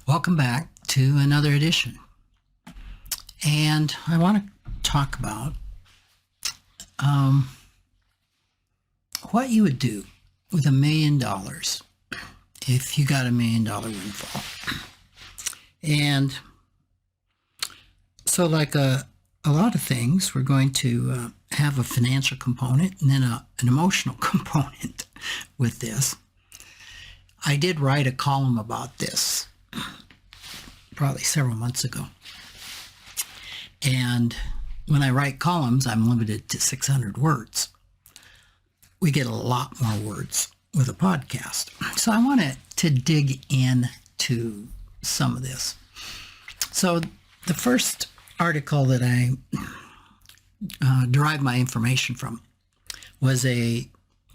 Welcome back to another edition. And I want to talk about what you would do with $1 million if you got $1 million windfall. And so like a lot of things, we're going to have a financial component and then an emotional component with this. I did write a column about this probably several months ago. And when I write columns, I'm limited to 600 words. We get a lot more words with a podcast. So I wanted to dig into some of this. So the first article that I derived my information from was a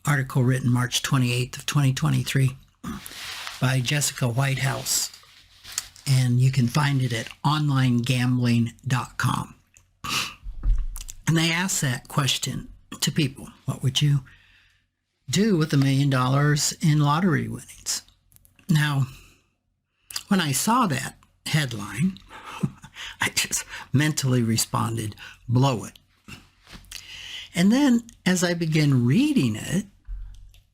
article written March 28th of 2023 by Jessica Whitehouse. And you can find it at onlinegambling.com. And they asked that question to people. What would you do with $1 million in lottery winnings? Now, when I saw that headline, I just mentally responded, blow it. And then as I began reading it,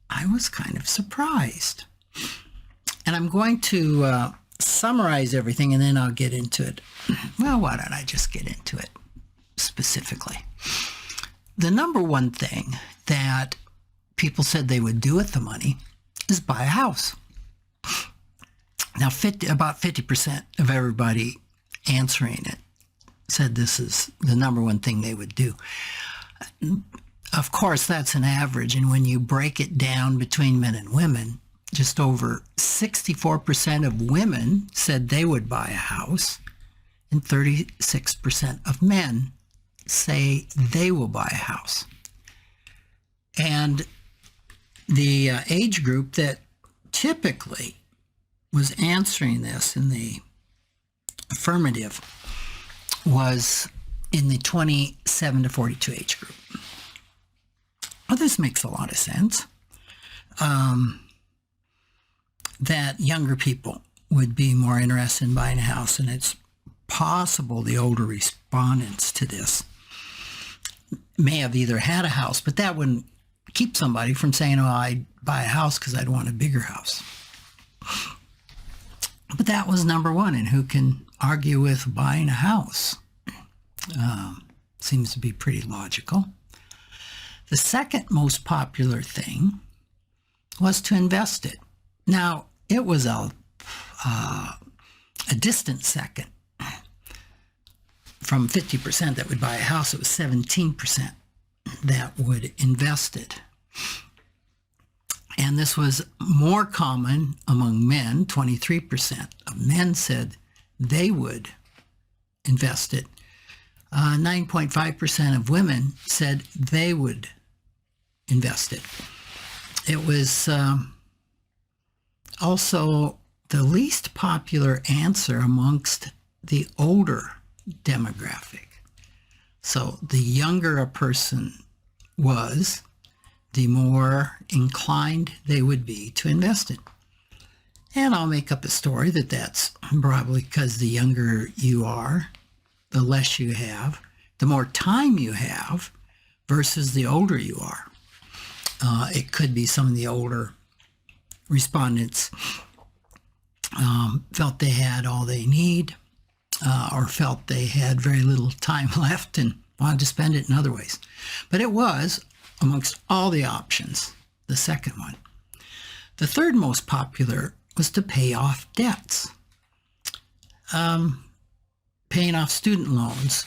I was kind of surprised. And I'm going to summarize everything and then I'll get into it. Well, why don't I just get into it specifically? The number one thing that people said they would do with the money is buy a house. Now, about 50% of everybody answering it said this is the number one thing they would do. Of course, that's an average, and when you break it down between men and women, just over 64% of women said they would buy a house, and 36% of men say they will buy a house. And the age group that typically was answering this in the affirmative was in the 27 to 42 age group. Well, this makes a lot of sense. That younger people would be more interested in buying a house, and it's possible the older respondents to this may have either had a house, but that wouldn't keep somebody from saying, oh, I'd buy a house because I'd want a bigger house. But that was number one, and who can argue with buying a house? Seems to be pretty logical. The second most popular thing was to invest it. Now, it was a distant second. From 50% that would buy a house, it was 17% that would invest it. And this was more common among men. 23% of men said they would invest it. 9.5% of women said they would invest it. It was also the least popular answer amongst the older demographic. So the younger a person was, the more inclined they would be to invest it. And I'll make up a story that that's probably because the younger you are, the less you have, the more time you have versus the older you are. It could be some of the older respondents felt they had all they need or felt they had very little time left and wanted to spend it in other ways. But it was, amongst all the options, the second one. The third most popular was to pay off debts. Paying off student loans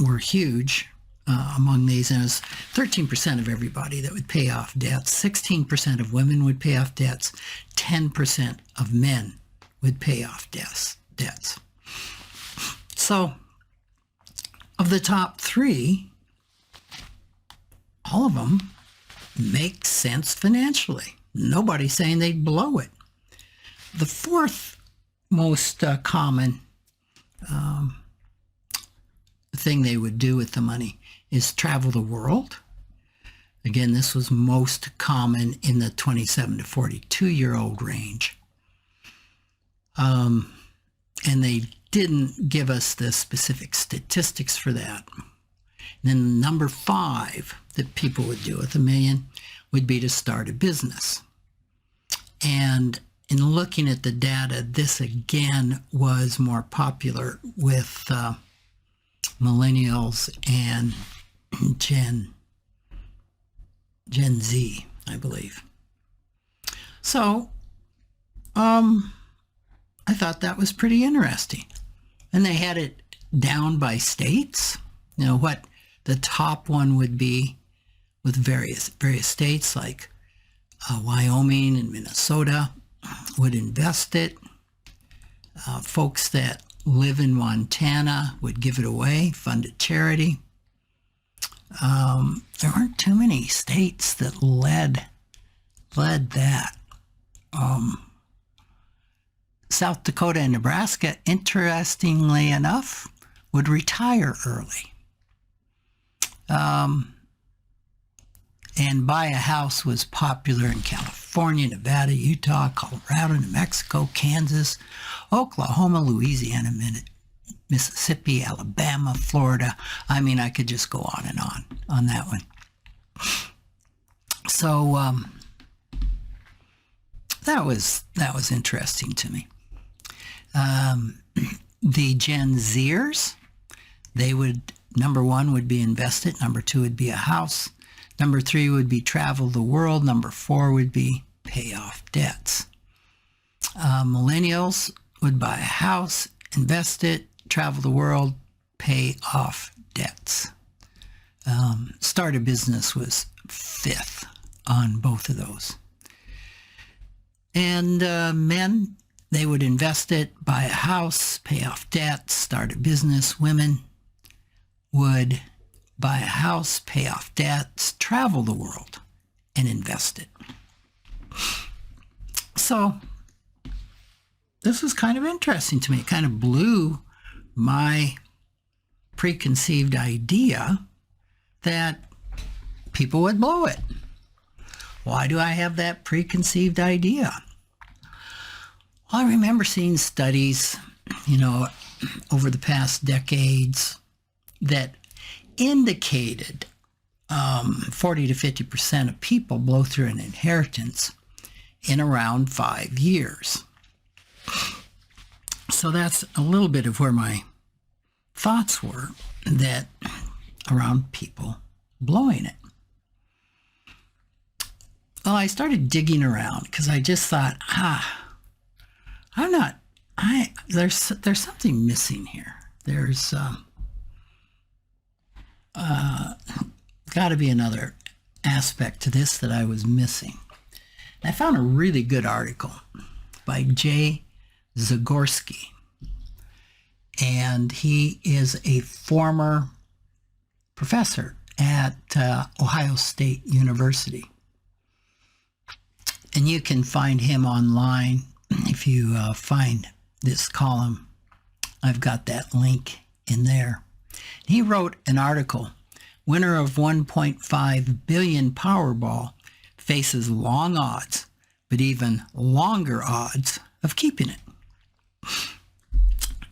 were huge among these, and it was 13% of everybody that would pay off debts. 16% of women would pay off debts. 10% of men would pay off debts. So, of the top three, all of them make sense financially. Nobody's saying they'd blow it. The fourth most common thing they would do with the money is travel the world. Again, this was most common in the 27 to 42-year-old range. and they didn't give us the specific statistics for that. And then number 5 that people would do with $1 million would be to start a business. And in looking at the data, this again was more popular with millennials and Gen Z, I believe. So, I thought that was pretty interesting. And they had it down by states, you know, what the top one would be with various states like Wyoming and Minnesota would invest it. Folks that live in Montana would give it away, fund a charity. There weren't too many states that led that. South Dakota and Nebraska, interestingly enough, would retire early. And buy a house was popular in California, Nevada, Utah, Colorado, New Mexico, Kansas, Oklahoma, Louisiana, Mississippi, Alabama, Florida. I mean, I could just go on and on that one. So that was interesting to me. The Gen Zers, they would, number 1 would be invested, number 2 would be a house, number 3 would be travel the world, number 4 would be pay off debts. Millennials would buy a house, invest it, travel the world, pay off debts. Start a business was 5th on both of those. And men, they would invest it, buy a house, pay off debts, start a business. Women would buy a house, pay off debts, travel the world, and invest it. So this was kind of interesting to me. It kind of blew my preconceived idea that people would blow it. Why do I have that preconceived idea? Well, I remember seeing studies, you know, over the past decades that indicated 40 to 50% of people blow through an inheritance in around 5 years. So that's a little bit of where my thoughts were, that around people blowing it. Well, I started digging around because I just thought, there's something missing here. There's got to be another aspect to this that I was missing. And I found a really good article by Jay Zagorski, and he is a former professor at Ohio State University. And you can find him online if you find this column. I've got that link in there. He wrote an article, winner of 1.5 billion Powerball faces long odds, but even longer odds of keeping it.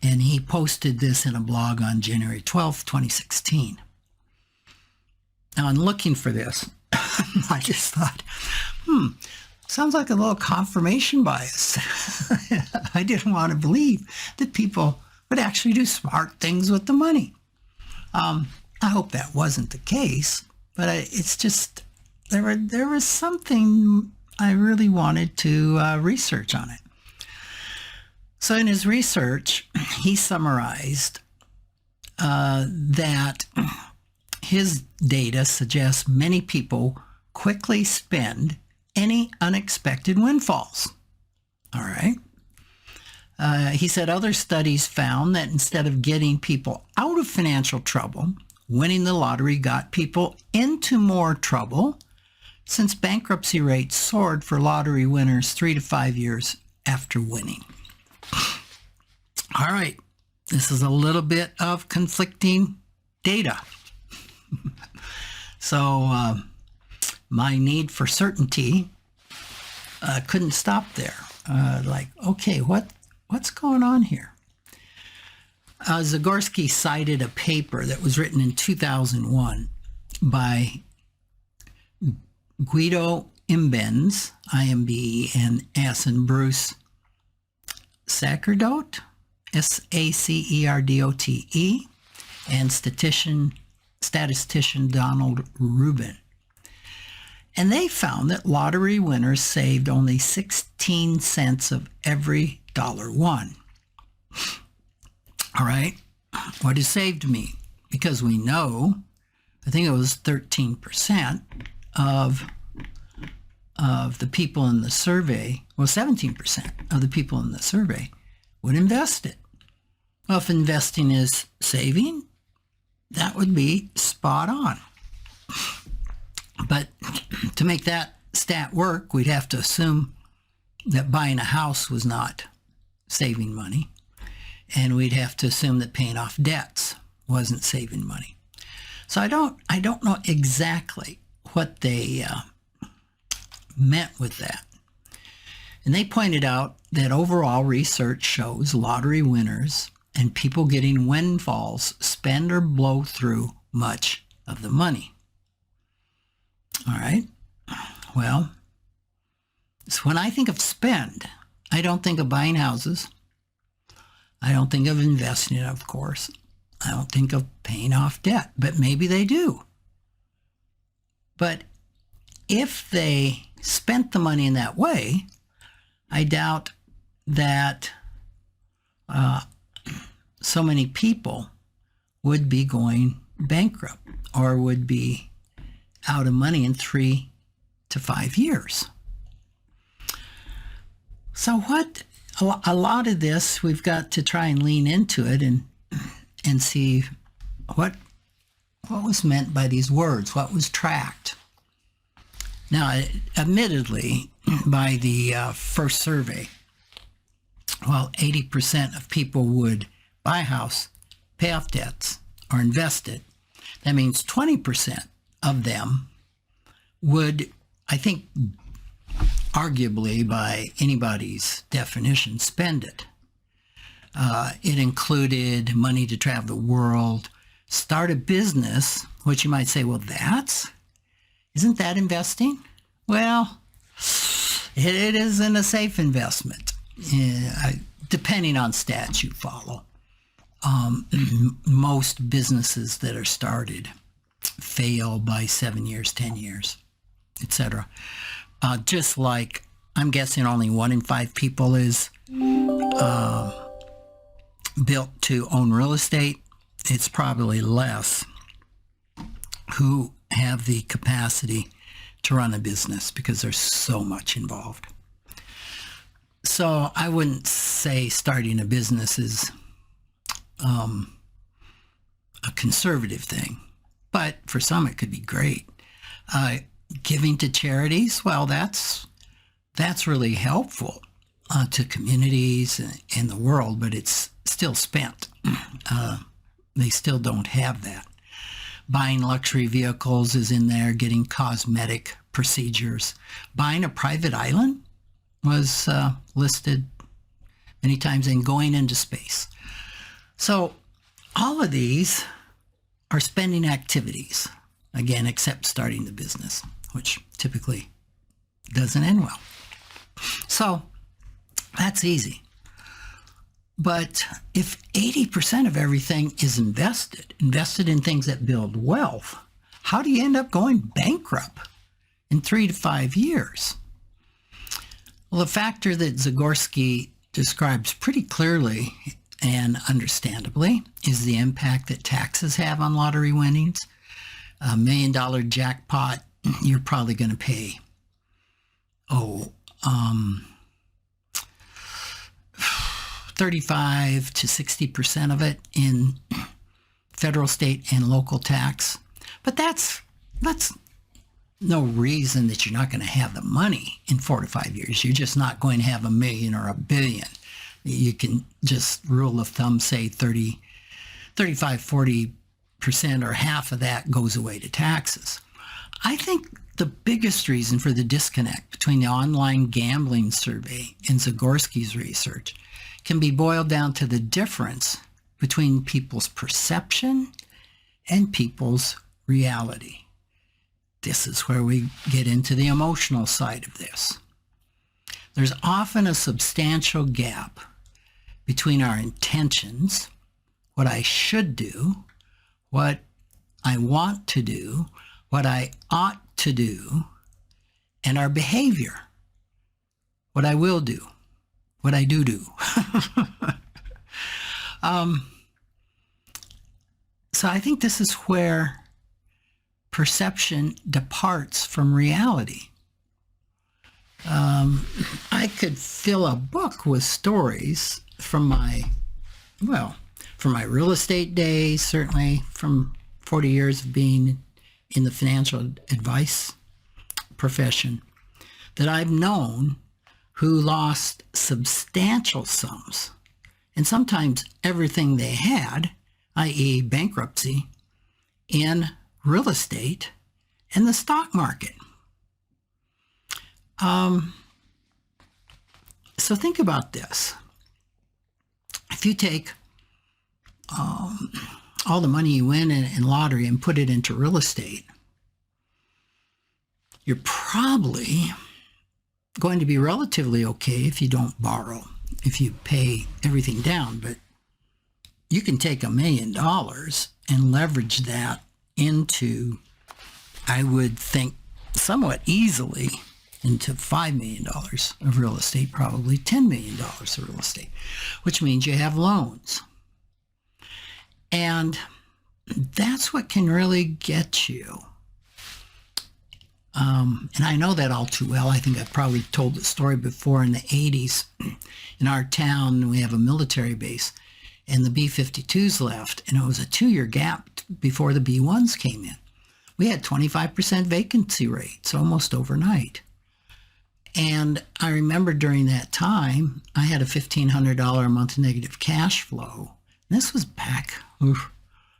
And he posted this in a blog on January 12th, 2016. Now, in looking for this, I just thought, sounds like a little confirmation bias. I didn't want to believe that people would actually do smart things with the money. I hope that wasn't the case, but it's just, there was something I really wanted to research on it. So in his research, he summarized that his data suggests many people quickly spend any unexpected windfalls. All right. He said other studies found that instead of getting people out of financial trouble, winning the lottery got people into more trouble, since bankruptcy rates soared for lottery winners 3 to 5 years after winning. All right. This is a little bit of conflicting data. So my need for certainty couldn't stop there. Like, okay, what's going on here? Zagorski cited a paper that was written in 2001 by Guido Imbens, I-M-B-E-N-S, and Bruce Sacerdote, S-A-C-E-R-D-O-T-E, and statistician Donald Rubin. And they found that lottery winners saved only 16 cents of every dollar won. All right, what does saved mean? Because we know, I think it was 13% of the people in the survey, well, 17% of the people in the survey would invest it. Well, if investing is saving, that would be spot on. But to make that stat work, we'd have to assume that buying a house was not saving money. And we'd have to assume that paying off debts wasn't saving money. So I don't know exactly what they meant with that. And they pointed out that overall research shows lottery winners and people getting windfalls spend or blow through much of the money. All right. Well, so when I think of spend, I don't think of buying houses. I don't think of investing, of course. I don't think of paying off debt, but maybe they do. But if they spent the money in that way, I doubt that so many people would be going bankrupt or would be out of money in 3 to 5 years. So what, a lot of this, we've got to try and lean into it and see what was meant by these words, what was tracked. Now, admittedly, by the first survey, well, 80% of people would buy a house, pay off debts, or invest it. That means 20% of them would, I think, arguably by anybody's definition, spend it. It included money to travel the world, start a business, which you might say, well, isn't that investing? Well, it isn't a safe investment, depending on stats you follow. Most businesses that are started fail by 7 years, 10 years, etc. Just like I'm guessing only 1 in 5 people is built to own real estate, it's probably less who have the capacity to run a business because there's so much involved. So I wouldn't say starting a business is a conservative thing, but for some it could be great. Giving to charities, well, that's really helpful to communities in the world, but it's still spent. They still don't have that. Buying luxury vehicles is in there, getting cosmetic procedures. Buying a private island was listed many times, and going into space. So all of these are spending activities, again, except starting the business, which typically doesn't end well. So that's easy. But if 80% of everything is invested in things that build wealth, how do you end up going bankrupt in 3 to 5 years? Well, the factor that Zagorski describes pretty clearly and understandably is the impact that taxes have on lottery winnings. $1 million jackpot, you're probably going to pay, 35 to 60% of it in federal, state, and local tax. But that's no reason that you're not going to have the money in 4 to 5 years. You're just not going to have $1 million or $1 billion. You can just, rule of thumb, say 35, 40% or half of that goes away to taxes. I think the biggest reason for the disconnect between the online gambling survey and Zagorski's research can be boiled down to the difference between people's perception and people's reality. This is where we get into the emotional side of this. There's often a substantial gap between our intentions, what I should do, what I want to do, what I ought to do, and our behavior, what I will do, what I do. So I think this is where perception departs from reality. I could fill a book with stories from my real estate days, certainly from 40 years of being in the financial advice profession, that I've known who lost substantial sums, and sometimes everything they had, i.e. bankruptcy, in real estate and the stock market. So think about this. If you take all the money you win in lottery and put it into real estate, you're probably going to be relatively okay if you don't borrow, if you pay everything down. But you can take $1 million and leverage that into, I would think, somewhat easily into $5 million of real estate, probably $10 million of real estate, which means you have loans. And that's what can really get you. And I know that all too well. I think I've probably told the story before. In the 80s, in our town, we have a military base, and the B-52s left, and it was a 2-year gap before the B-1s came in. We had 25% vacancy rates almost overnight. And I remember during that time, I had a $1,500 a month negative cash flow. And this was back,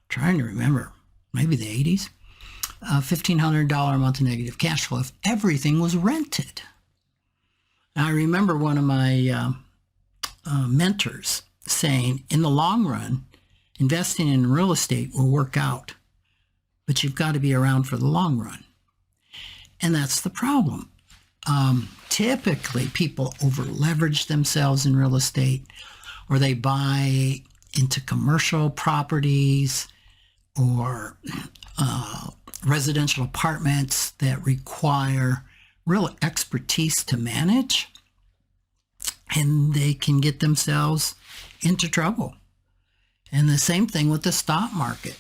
trying to remember, maybe the 80s. $1,500 a month negative cash flow if everything was rented. And I remember one of my mentors saying, in the long run, investing in real estate will work out, but you've got to be around for the long run. And that's the problem. Typically, people over-leverage themselves in real estate, or they buy into commercial properties or residential apartments that require real expertise to manage, and they can get themselves into trouble. And the same thing with the stock market.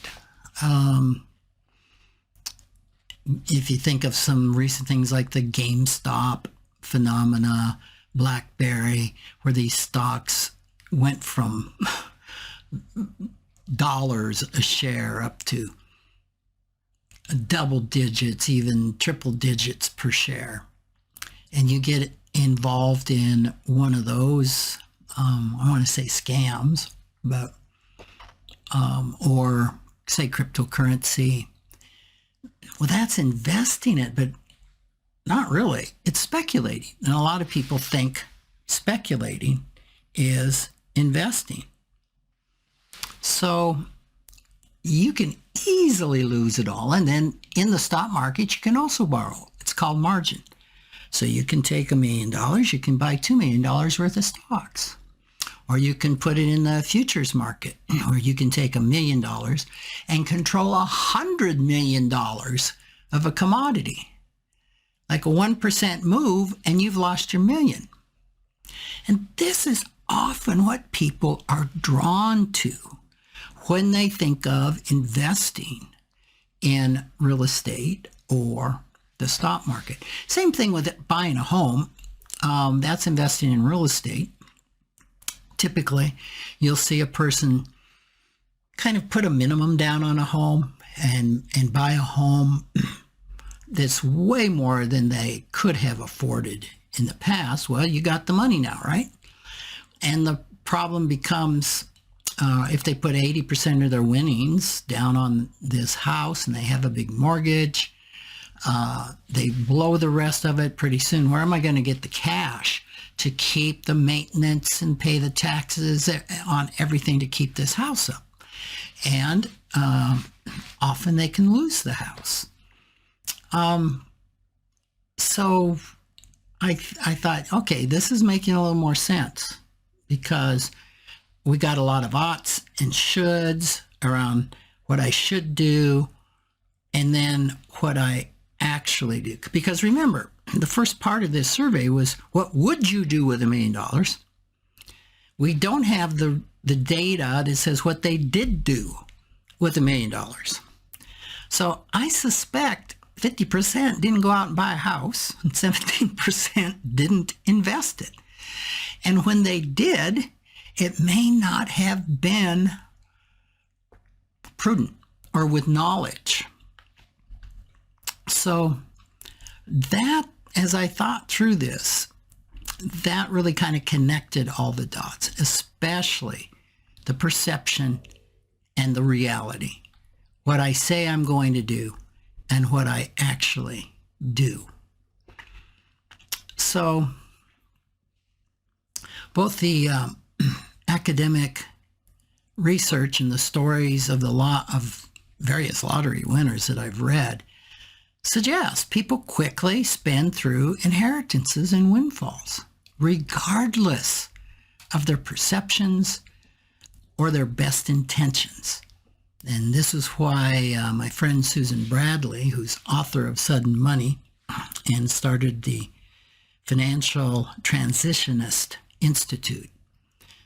If you think of some recent things like the GameStop phenomena, BlackBerry, where these stocks went from dollars a share up to double digits, even triple digits per share. And you get involved in one of those, I want to say scams, but, or say cryptocurrency. Well, that's investing it, but not really. It's speculating. And a lot of people think speculating is investing. So you can easily lose it all. And then in the stock market, you can also borrow. It's called margin. So you can take $1 million, you can buy $2 million worth of stocks. Or you can put it in the futures market, or you can take $1 million and control $100 million of a commodity. Like a 1% move, and you've lost your million. And this is often what people are drawn to when they think of investing in real estate or the stock market. Same thing with buying a home. That's investing in real estate. Typically, you'll see a person kind of put a minimum down on a home and buy a home that's way more than they could have afforded in the past. Well, you got the money now, right? And the problem becomes if they put 80% of their winnings down on this house and they have a big mortgage, they blow the rest of it pretty soon. Where am I going to get the cash to keep the maintenance and pay the taxes on everything to keep this house up. And often they can lose the house. So I thought, okay, this is making a little more sense, because we got a lot of oughts and shoulds around what I should do and then what I actually do. Because remember, the first part of this survey was, what would you do with $1 million? We don't have the data that says what they did do with $1 million. So I suspect 50% didn't go out and buy a house, and 17% didn't invest it. And when they did, it may not have been prudent or with knowledge. So that, as I thought through this, that really kind of connected all the dots, especially the perception and the reality. What I say I'm going to do and what I actually do. So both the academic research and the stories of of various lottery winners that I've read suggest people quickly spend through inheritances and windfalls, regardless of their perceptions or their best intentions. And this is why my friend Susan Bradley, who's author of Sudden Money and started the Financial Transitionist Institute,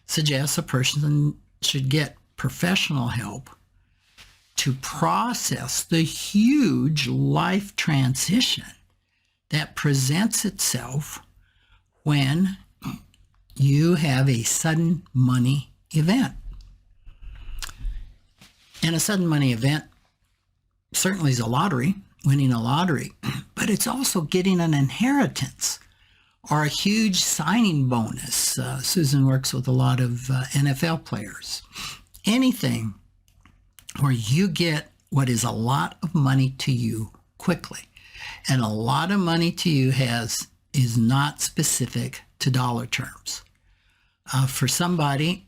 suggests a person should get professional help to process the huge life transition that presents itself when you have a sudden money event. And a sudden money event certainly is a lottery, winning a lottery, but it's also getting an inheritance or a huge signing bonus. Susan works with a lot of NFL players. Anything where you get what is a lot of money to you quickly. And a lot of money to you is not specific to dollar terms. For somebody,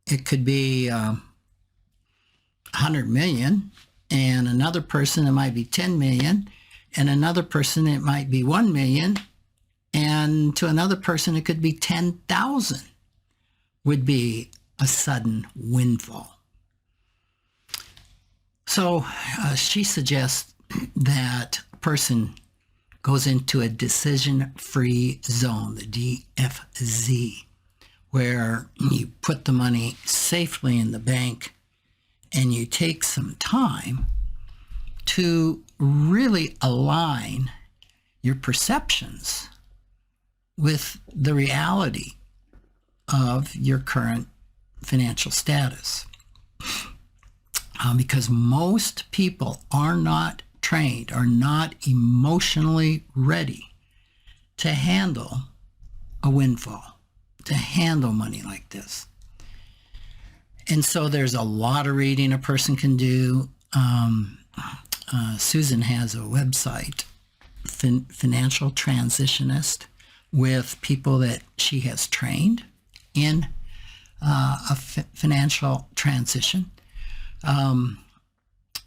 it could be 100 million, and another person it might be 10 million, and another person it might be 1 million, and to another person it could be 10,000 would be a sudden windfall. So she suggests that a person goes into a decision-free zone, the DFZ, where you put the money safely in the bank and you take some time to really align your perceptions with the reality of your current financial status. Because most people are not trained, are not emotionally ready to handle a windfall, to handle money like this. And so there's a lot of reading a person can do. Susan has a website, Financial Transitionist, with people that she has trained in a financial transition.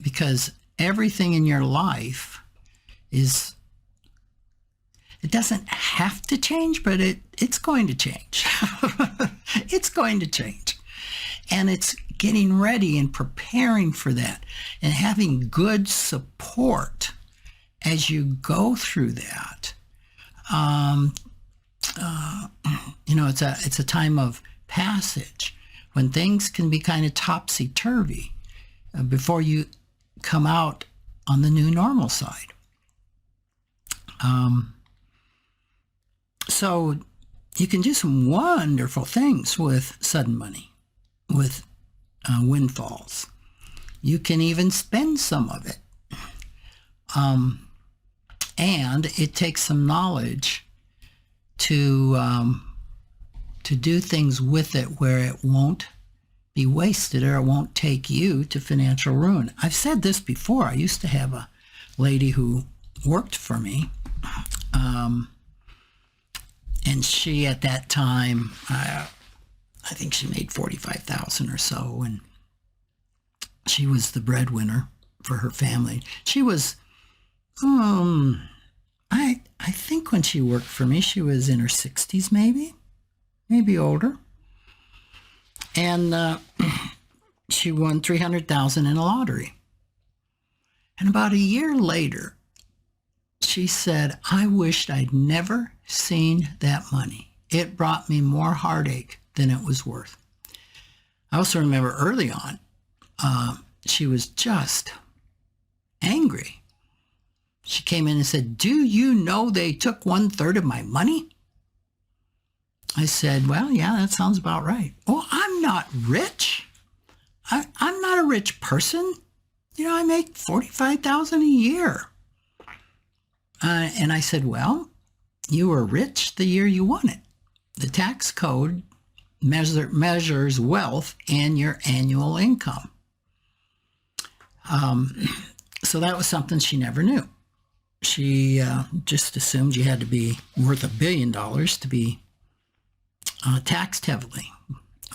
Because everything in your life it doesn't have to change, but it's going to change. It's going to change. And it's getting ready and preparing for that and having good support as you go through that. It's a time of passage when things can be kind of topsy-turvy before you come out on the new normal side. So you can do some wonderful things with sudden money, with windfalls. You can even spend some of it. And it takes some knowledge to do things with it where it won't be wasted or it won't take you to financial ruin. I've said this before. I used to have a lady who worked for me, And she, at that time, I think she made $45,000 or so, and she was the breadwinner for her family. She was, I think when she worked for me, she was in her 60s, maybe older. And she won $300,000 in a lottery. And about a year later, she said, I wished I'd never seen that money. It brought me more heartache than it was worth. I also remember early on, she was just angry. She came in and said, do you know they took 1/3 of my money? I said, well, yeah, that sounds about right. Oh, I'm not rich. I'm not a rich person. I make $45,000 a year. And I said, well, you were rich the year you won it. The tax code measures wealth and your annual income. So that was something she never knew. She just assumed you had to be worth $1 billion to be taxed heavily.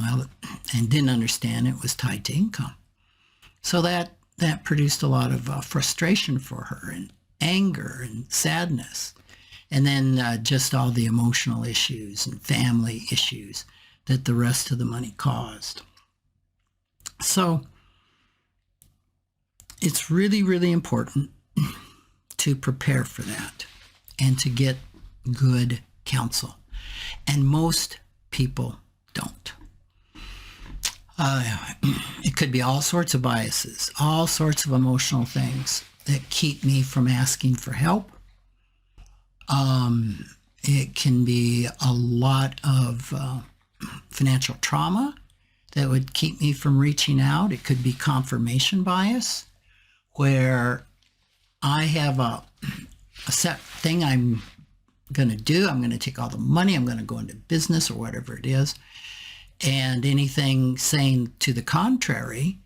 Well, and didn't understand it was tied to income. So that produced a lot of frustration for her, and anger and sadness, and then just all the emotional issues and family issues that the rest of the money caused. So it's really, really important to prepare for that and to get good counsel. And most people don't. It could be all sorts of biases, all sorts of emotional things that keep me from asking for help. It can be a lot of financial trauma that would keep me from reaching out. It could be confirmation bias, where I have a set thing I'm going to do. I'm going to take all the money. I'm going to go into business or whatever it is. And anything saying to the contrary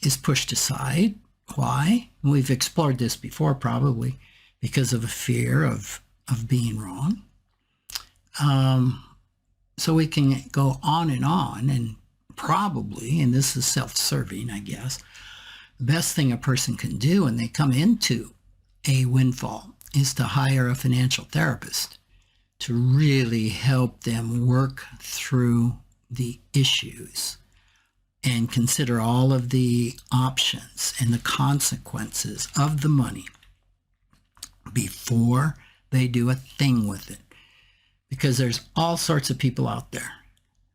is pushed aside. Why? We've explored this before, probably because of a fear of being wrong. So we can go on, and probably, and this is self-serving, I guess, the best thing a person can do when they come into a windfall is to hire a financial therapist to really help them work through the issues and consider all of the options and the consequences of the money before they do a thing with it. Because there's all sorts of people out there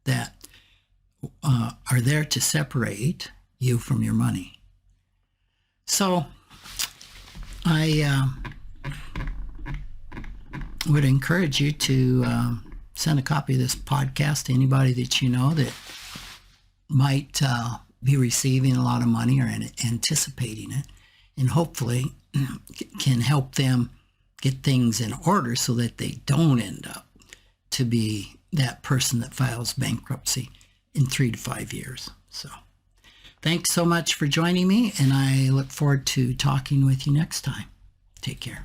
that are there to separate you from your money. So I would encourage you to send a copy of this podcast to anybody that you know that might be receiving a lot of money or anticipating it, and hopefully can help them get things in order so that they don't end up to be that person that files bankruptcy in 3 to 5 years. So thanks so much for joining me, and I look forward to talking with you next time. Take care.